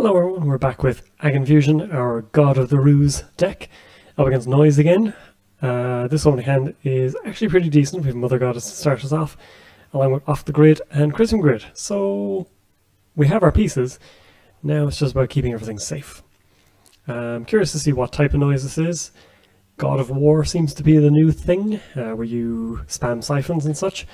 Hello everyone, we're back with Aginfusion, our God of the Ruse deck, up against Noise again. This opening hand is actually pretty decent. We have Mother Goddess to start us off, along with Off the Grid and Chrism Grid. So we have our pieces, now it's just about keeping everything safe. I'm curious to see what type of noise this is. God of War seems to be the new thing, where you spam siphons and such.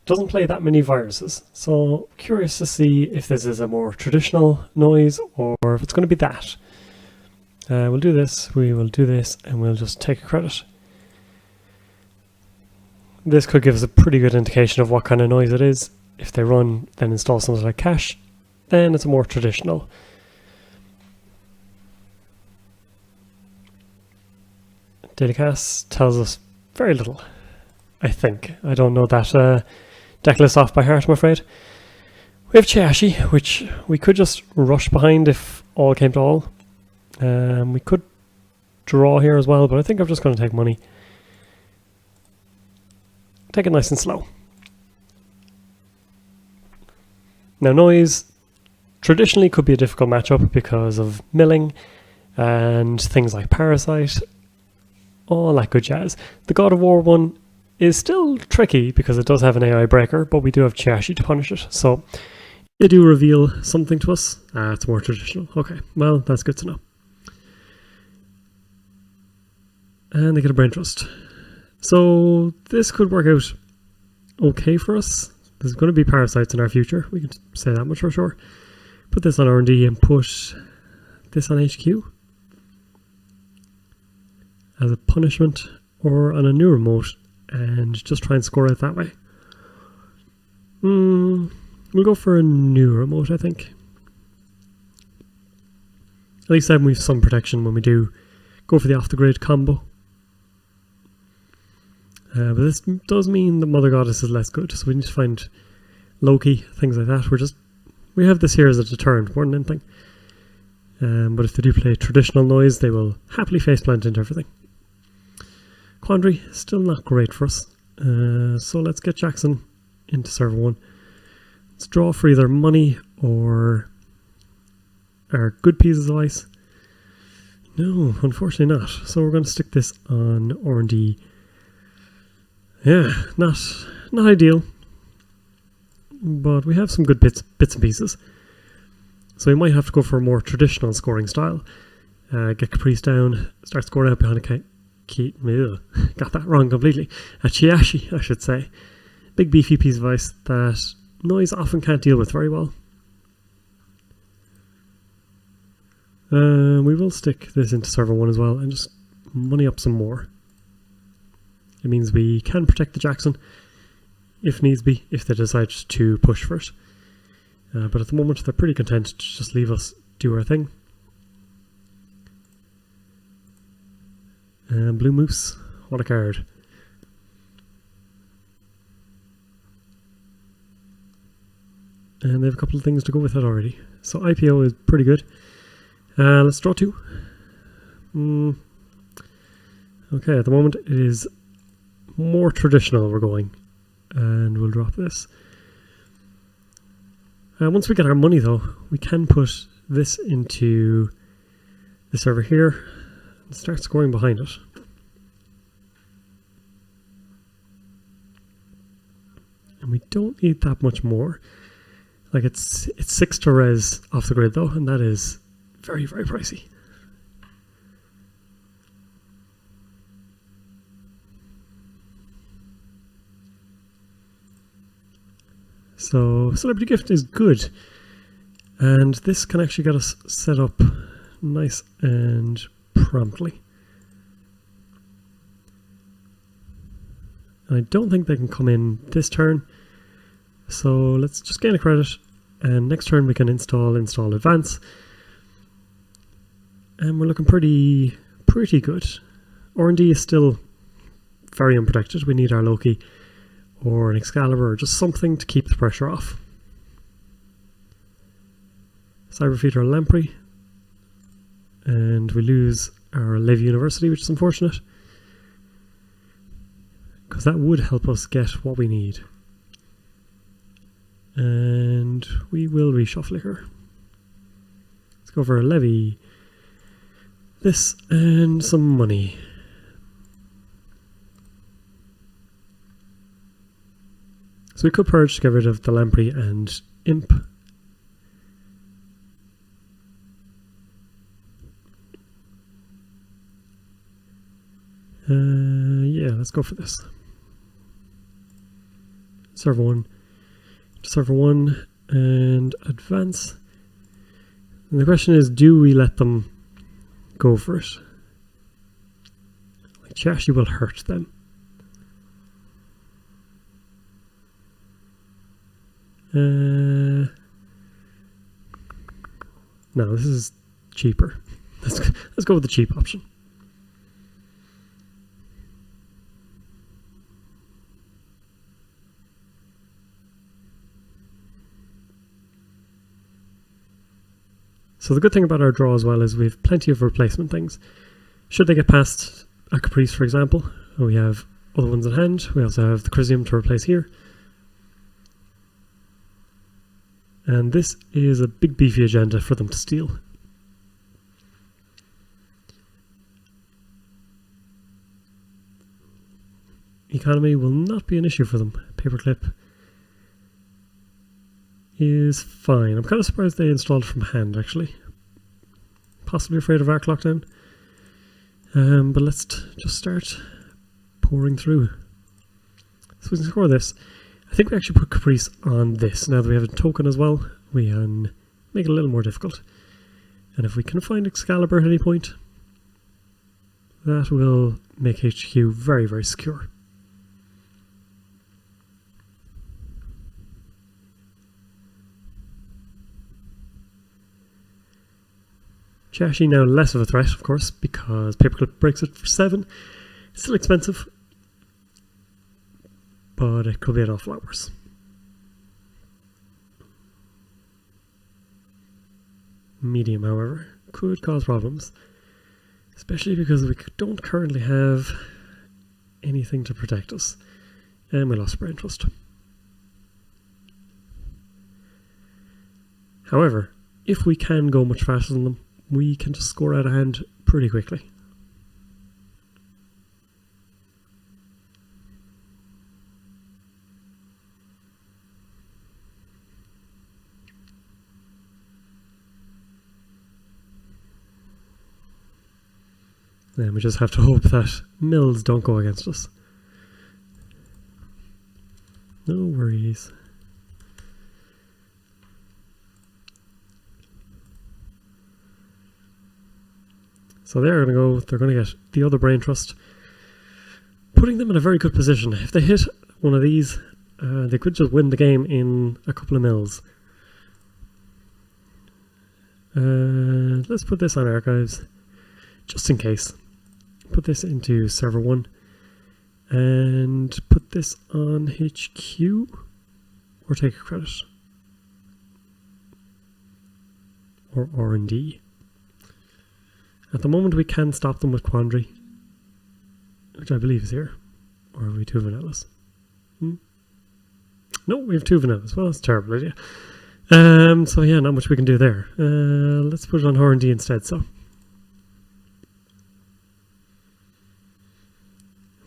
Doesn't play that many viruses, so curious to see if this is a more traditional noise or if it's going to be that. We'll do this, we will do this, and we'll just take a credit. This could give us a pretty good indication of what kind of noise it is. If they run, then install something like cache, then it's a more traditional. Daily cast tells us very little, I think. I don't know that deck list off by heart, I'm afraid. We have Chiashi, which we could just rush behind if all came to all. We could draw here as well, but I think I'm just going to take money. Take it nice and slow. Now Noise traditionally could be a difficult matchup because of milling and things like Parasite, all that good jazz. The God of War one is still tricky because it does have an AI breaker, but we do have Chiashi to punish it. So they do reveal something to us. It's more traditional. Okay, well, that's good to know. And they get a Brain Trust. So this could work out okay for us. There's going to be Parasites in our future. We can say that much for sure. Put this on R&D and put this on HQ as a punishment, or on a new remote, and just try and score it that way. We'll go for a new remote, I think. At least then we have some protection when we do go for the off-the-grid combo. But this does mean the Mother Goddess is less good, so we need to find Loki, things like that. We have this here as a deterrent more than anything. But if they do play traditional noise, they will happily faceplant into everything. Quandary, still not great for us. So let's get Jackson into server 1. Let's draw for either money or our good pieces of ice. No, unfortunately not. So we're going to stick this on R&D. Yeah, not ideal. But we have some good bits and pieces. So we might have to go for a more traditional scoring style. Get Caprice down, start scoring out behind a kite. Got that wrong completely. A Chiashi, I should say. Big beefy piece of ice that Noise often can't deal with very well. We will stick this into server 1 as well and just money up some more. It means we can protect the Jackson if needs be, if they decide to push for it. But at the moment they're pretty content to just leave us do our thing. And Blue Moose, what a card. And they have a couple of things to go with it already. So IPO is pretty good. Let's draw 2. Okay, at the moment it is more traditional we're going. And we'll drop this. Once we get our money though, we can put this into the server here. Start scoring behind it. And we don't need that much more. Like it's 6 to res off the grid though, and that is very, very pricey. So Celebrity Gift is good. And this can actually get us set up nice and promptly. I don't think they can come in this turn, so let's just gain a credit, and next turn we can install advance, and we're looking pretty good. R&D is still very unprotected. We need our Loki or an Excalibur or just something to keep the pressure off. Cyberfeeder or Lamprey, and we lose our Live University, which is unfortunate, because that would help us get what we need. And we will reshuffle here. Let's go for a levy. This and some money. So we could purge to get rid of the lamprey and imp. Yeah, let's go for this. Server 1. Server 1 and advance. And the question is, do we let them go for it? Like, Chashi will hurt them. No, this is cheaper. Let's go with the cheap option. So the good thing about our draw as well is we have plenty of replacement things. Should they get past a Caprice, for example, we have other ones in hand. We also have the Chrysium to replace here. And this is a big beefy agenda for them to steal. Economy will not be an issue for them. Paperclip is fine. I'm kind of surprised they installed from hand, actually. Possibly afraid of Arc Lockdown. But let's just start pouring through. So we can score this. I think we actually put Caprice on this. Now that we have a token as well, we can make it a little more difficult. And if we can find Excalibur at any point, that will make HQ very, very secure. Chashi now less of a threat, of course, because Paperclip breaks it for 7. It's still expensive, but it could be an awful lot worse. Medium, however, could cause problems, especially because we don't currently have anything to protect us, and we lost Brain Trust. However, if we can go much faster than them, we can just score out of hand pretty quickly. And we just have to hope that mills don't go against us. No worries. So they're going to get the other Brain Trust, putting them in a very good position. If they hit one of these, they could just win the game in a couple of mills. Let's put this on Archives, just in case. Put this into Server 1, and put this on HQ, or take a credit, or R&D. At the moment we can stop them with Quandary, which I believe is here. Or have we 2 vanillas? No, we have 2 vanillas. Well, that's a terrible idea. So yeah, not much we can do there. Let's put it on R&D instead, so.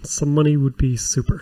Some money would be super.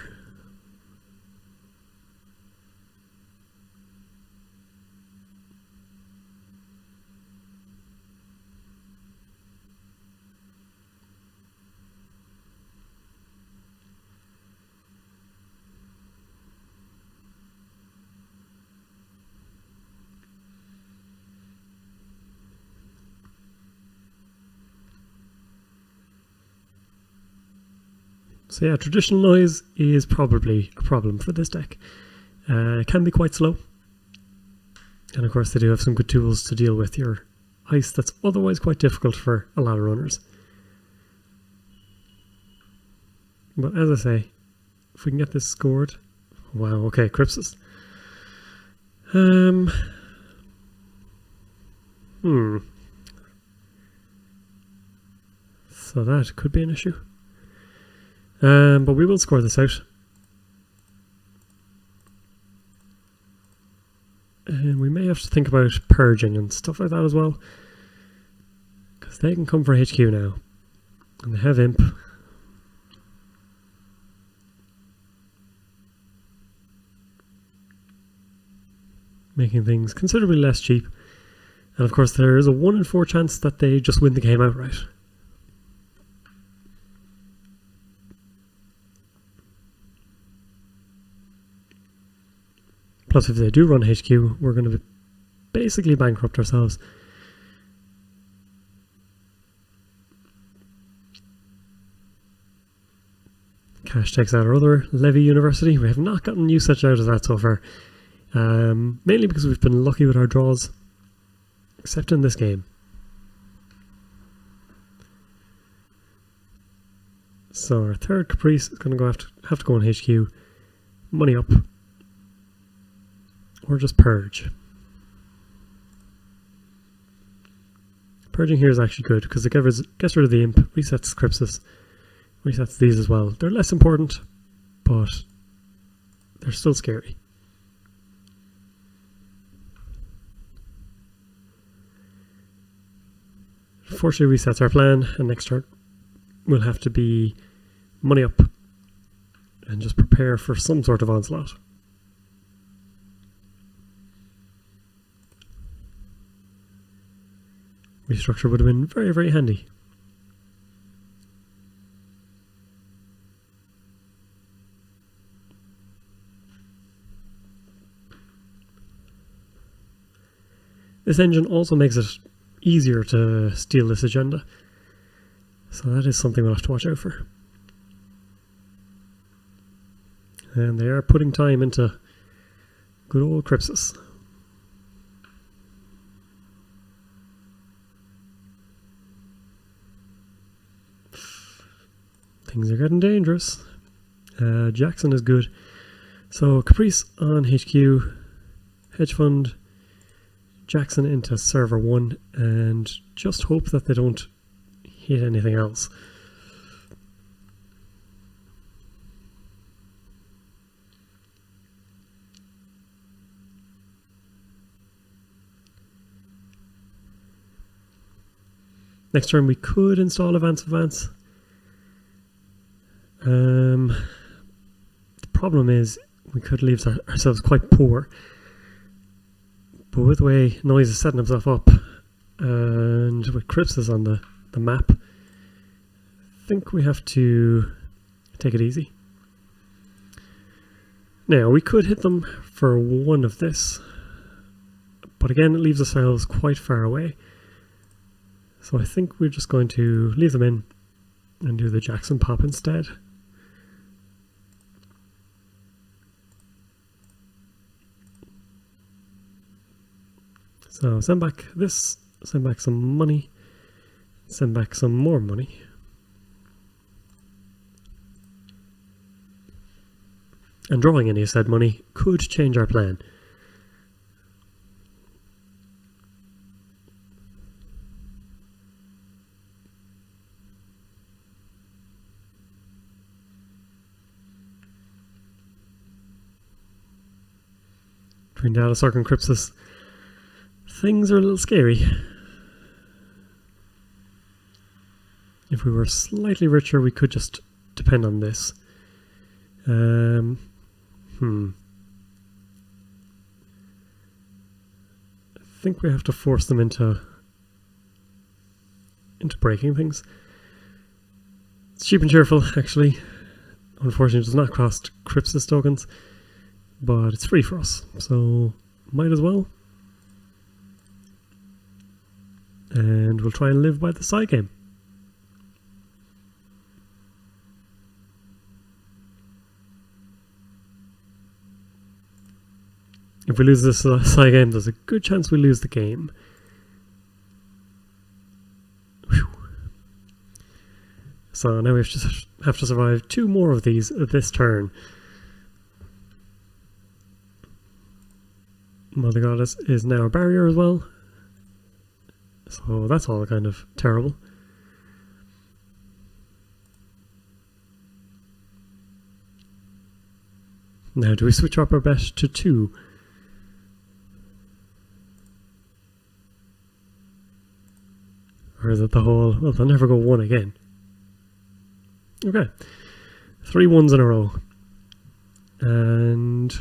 So yeah, traditional noise is probably a problem for this deck. It can be quite slow. And of course they do have some good tools to deal with your ice that's otherwise quite difficult for a lot of runners. But as I say, if we can get this scored... Wow, okay, Crypsis. So that could be an issue. But we will score this out. And we may have to think about purging and stuff like that as well. Because they can come for HQ now. And they have Imp. Making things considerably less cheap. And of course there is a 1 in 4 chance that they just win the game outright. Plus if they do run HQ, we're going to basically bankrupt ourselves. Cash takes out our other Levy University. We have not gotten usage out of that so far. Mainly because we've been lucky with our draws. Except in this game. So our third Caprice is going to have to go on HQ. Money up. Or just purge. Purging here is actually good because it gets rid of the Imp, resets Crypsis, resets these as well. They're less important, but they're still scary. Unfortunately resets our plan, and next turn we'll have to be money up and just prepare for some sort of onslaught. Restructure would have been very, very handy. This engine also makes it easier to steal this agenda. So that is something we'll have to watch out for. And they are putting time into good old Crypsis. Things are getting dangerous. Jackson is good. So Caprice on HQ, Hedge Fund, Jackson into server 1, and just hope that they don't hit anything else. Next turn we could install Advance. The problem is we could leave ourselves quite poor. But with the way Noise is setting himself up, and with Crypsis on the map, I think we have to take it easy. Now, we could hit them for one of this, but again it leaves ourselves quite far away. So I think we're just going to leave them in and do the Jackson pop instead. So send back this, send back some money, send back some more money. And drawing any said money could change our plan. Between Dalasark and Crypsis, things are a little scary. If we were slightly richer, we could just depend on this. I think we have to force them into breaking things. It's cheap and cheerful, actually. Unfortunately, it does not cost Crypsis tokens, but it's free for us, so might as well. And we'll try and live by the side game. If we lose this side game, there's a good chance we lose the game. Whew. So now we have to survive 2 more of these this turn. Mother Goddess is now a barrier as well. So that's all kind of terrible. Now, do we switch up our bet to 2? Or is it the whole, well, they'll never go 1 again. Okay. 3 1s in a row. And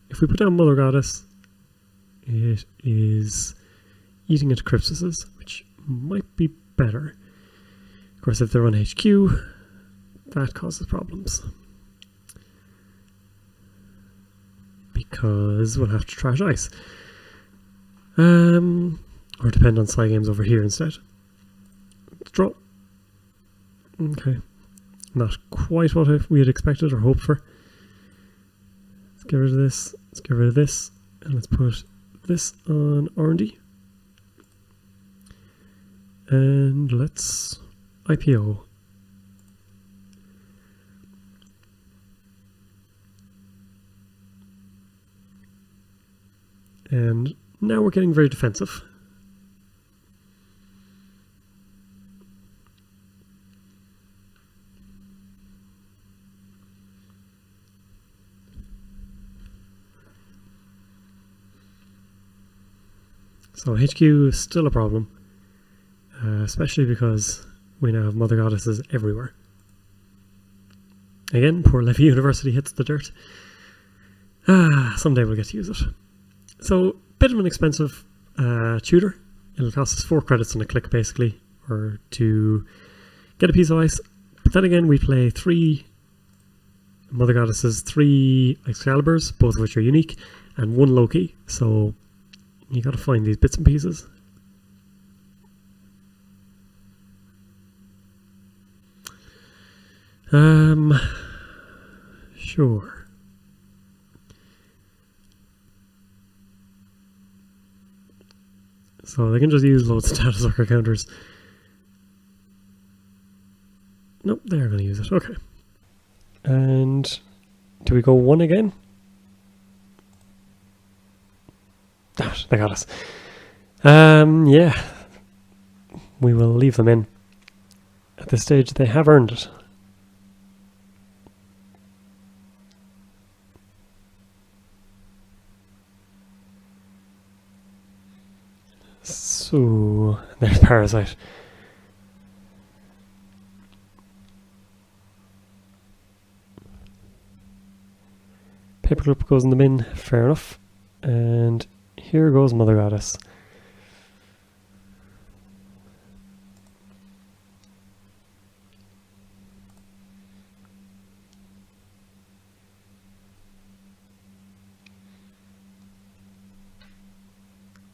if we put down Mother Goddess, it is eating into Cryptises, which might be better. Of course, if they run HQ, that causes problems. Because we'll have to trash ice. Or depend on side games over here instead. Let's draw. Okay. Not quite what we had expected or hoped for. Let's get rid of this. Let's get rid of this. And let's put this on R&D. And let's IPO. And now we're getting very defensive. So HQ is still a problem, especially because we now have Mother Goddesses everywhere. Again, poor Levy University hits the dirt. Someday we'll get to use it. So, bit of an expensive tutor. It'll cost us 4 credits and a click basically, or to get a piece of ice. But then again, we play 3 Mother Goddesses, 3 Excaliburs, both of which are unique, and 1 Loki. So you gotta find these bits and pieces. Sure. So they can just use loads of status worker counters. Nope, they're going to use it. Okay. And do we go 1 again? Ah, they got us. Yeah. We will leave them in. At this stage, they have earned it. So, there's Parasite. Paperclip goes in the bin, fair enough. And here goes Mother Goddess.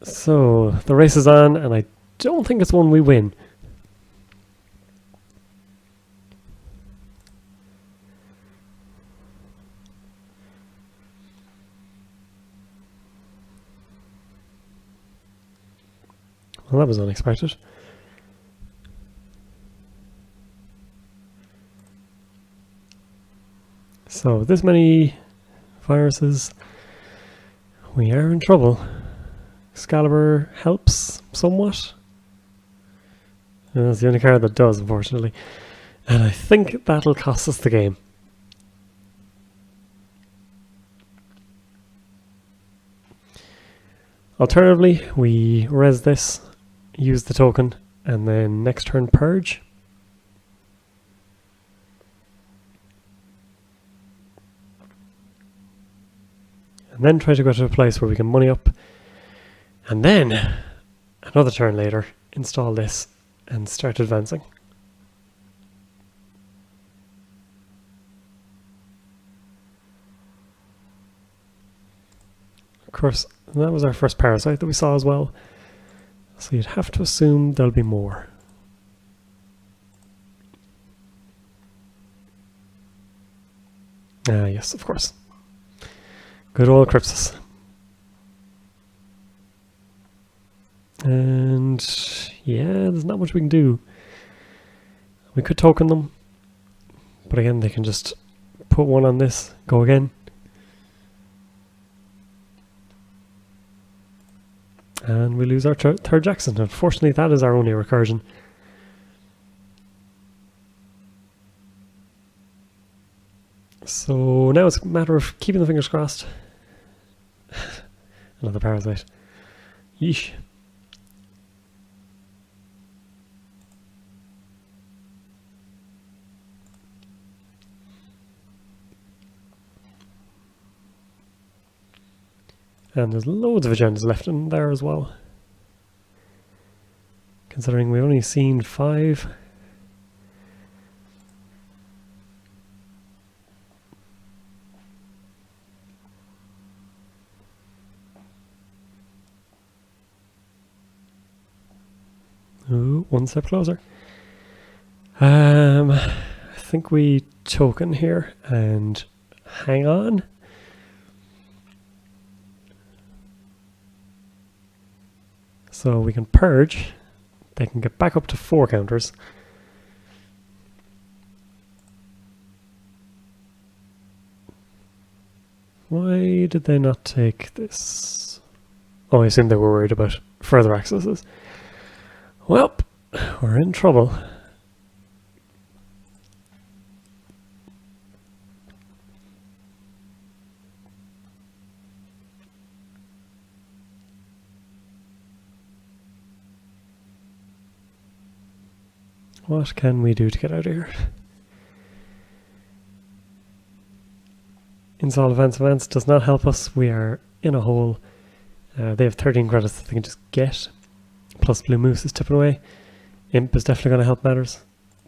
So, the race is on, and I don't think it's one we win. Well, that was unexpected. So, this many viruses, we are in trouble. Excalibur helps somewhat. And that's the only card that does, unfortunately. And I think that'll cost us the game. Alternatively, we res this, use the token, and then next turn purge. And then try to go to a place where we can money up. And then, another turn later, install this and start advancing. Of course, that was our first Parasite that we saw as well. So you'd have to assume there'll be more. Ah, yes, of course. Good old Crypsis. And yeah, there's not much we can do. We could token them, but again, they can just put 1 on this, go again. And we lose our third Jackson. Unfortunately, that is our only recursion. So now it's a matter of keeping the fingers crossed. Another Parasite. Yeesh. And there's loads of agendas left in there as well. Considering we've only seen 5. Ooh, one step closer. I think we token here and hang on. So we can purge. They can get back up to 4 counters. Why did they not take this? Oh, I assume they were worried about further accesses. Well, we're in trouble. What can we do to get out of here? Install events does not help us. We are in a hole. They have 13 credits that they can just get. Plus Blue Moose is tipping away. Imp is definitely going to help matters.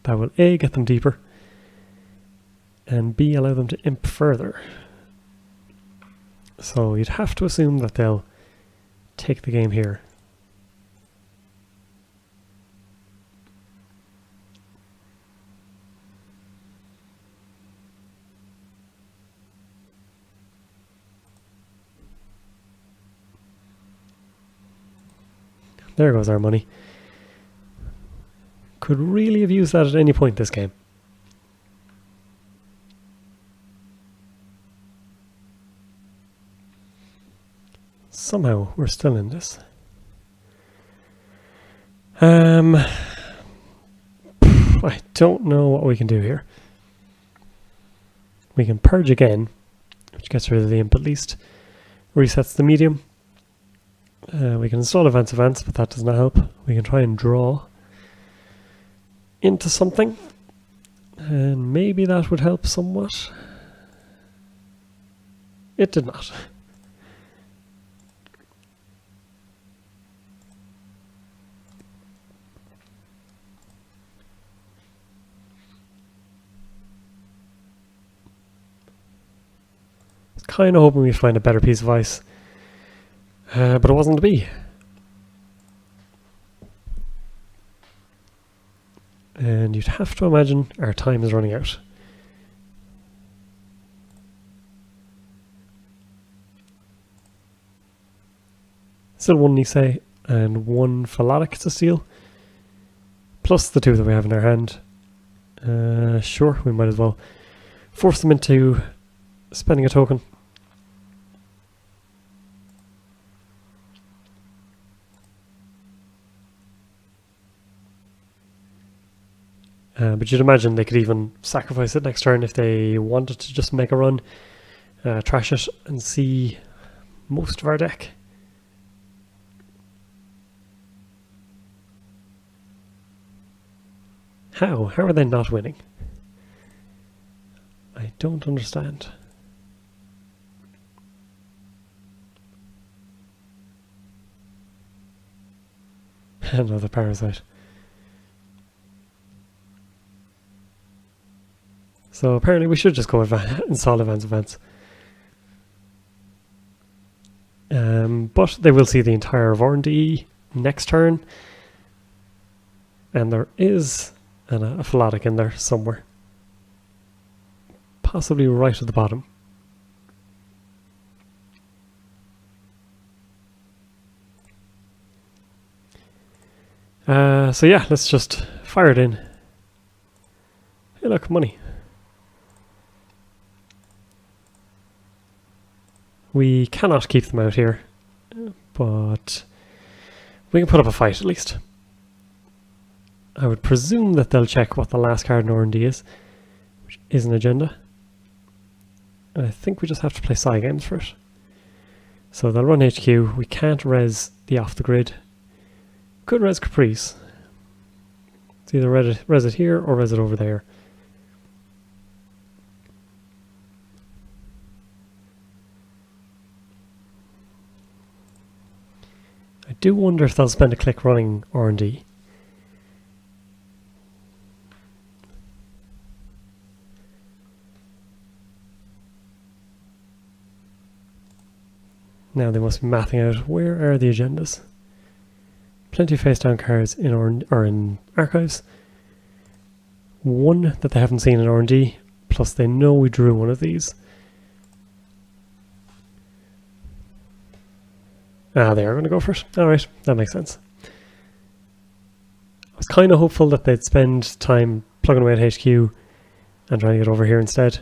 That will A, get them deeper, and B, allow them to imp further. So you'd have to assume that they'll take the game here. There goes our money. Could really have used that at any point this game. Somehow we're still in this. I don't know what we can do here. We can purge again, which gets rid of the imp at least. Resets the medium. We can install events, but that does not help. We can try and draw into something, and maybe that would help somewhat. It did not. I was kind of hoping we'd find a better piece of ice. But it wasn't to be. And you'd have to imagine our time is running out. Still 1 Nisei and 1 Phalatic to steal. Plus the 2 that we have in our hand. Sure, we might as well force them into spending a token. But you'd imagine they could even sacrifice it next turn if they wanted to just make a run, trash it, and see most of our deck. How? How are they not winning? I don't understand. Another parasite. So apparently we should just go install events. But they will see the entire of R&D next turn. And there is a Phalatic in there somewhere. Possibly right at the bottom. So yeah, let's just fire it in. Hey look, money. We cannot keep them out here, but we can put up a fight at least. I would presume that they'll check what the last card in R&D is, which is an agenda. And I think we just have to play side games for it. So they'll run HQ. We can't res the off the grid. Could res Caprice. It's either res it here or res it over there. do wonder if they'll spend a click running R&D. Now they must be mathing out, where are the agendas? Plenty of face down cards in in archives. One that they haven't seen in R&D, plus they know we drew one of these. Ah, they are going to go for it. Alright, that makes sense. I was kind of hopeful that they'd spend time plugging away at HQ and trying to get over here instead.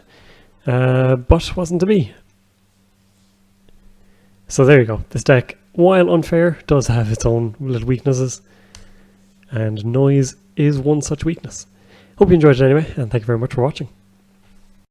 But wasn't to be. So there you go. This deck, while unfair, does have its own little weaknesses. And noise is one such weakness. Hope you enjoyed it anyway, and thank you very much for watching.